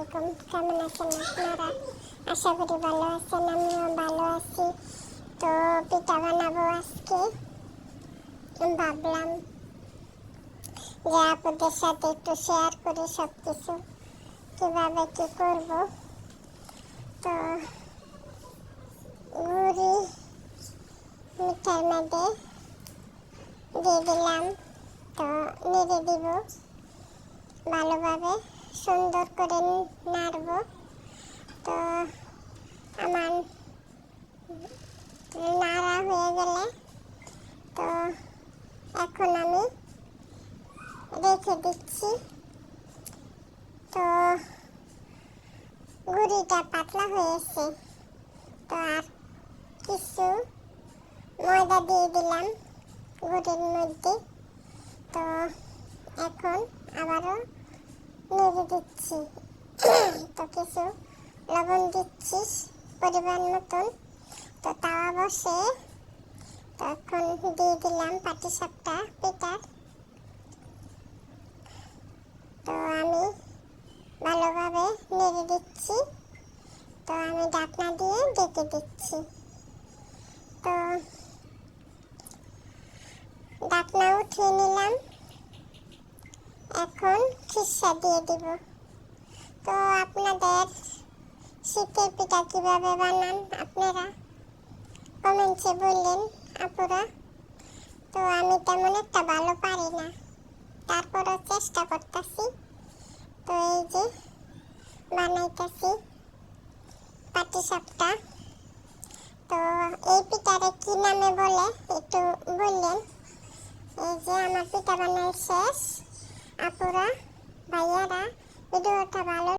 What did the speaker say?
আলাইকুম, কেমন আছেন আপনারা? আশা করি ভালো আছেন, আমিও ভালো আছি। তো পিঠা বানাবো আজকে। ভাবলাম যে আপনাদের সাথে একটু শেয়ার করি সব কিছু, কীভাবে কী করব। তো গুড়ি মিঠাই মধ্যে দিয়ে দিলাম, তো নেড়ে দিব ভালোভাবে, সুন্দর করে নাড়ব। তো আমার নাড়া হয়ে গেলে তো এখন আমি রেখে দিচ্ছি। তো গুঁড়িটা পাতলা হয়েছে, তো আর কিছু ময়দা দিয়ে দিলাম গুঁড়ির মধ্যে। তো এখন আবারও নেড়ে দিচ্ছি। তো কিছু লবণ দিচ্ছি পরিমাণ মতন। তো তাওয়া বসে তখন দিয়ে দিলাম পাটিসাপটা পিঠা। তো আমি ভালোভাবে নেড়ে দিচ্ছি। তো আমি ঢাকনা দিয়ে ঢেকে দিচ্ছি। তো ঢাকনা উঠিয়ে নিলাম, এখন খিসা দিয়ে দিব। তো আপনাদের শীতের পিঠা কীভাবে বানান আপনারা কমেন্টসে বললেন আপুরা। তো আমি তেমন একটা ভালো পারি না, তারপরও চেষ্টা করতেছি। তো এই যে বানাইতেছি পাটিসাপটা। তো এই পিঠাটা কি নামে বলে একটু বললেন। এই যে আমার পিঠা বানাই শেষ। আপুরা ভাইয়ারা, ভিডিওটা ভালো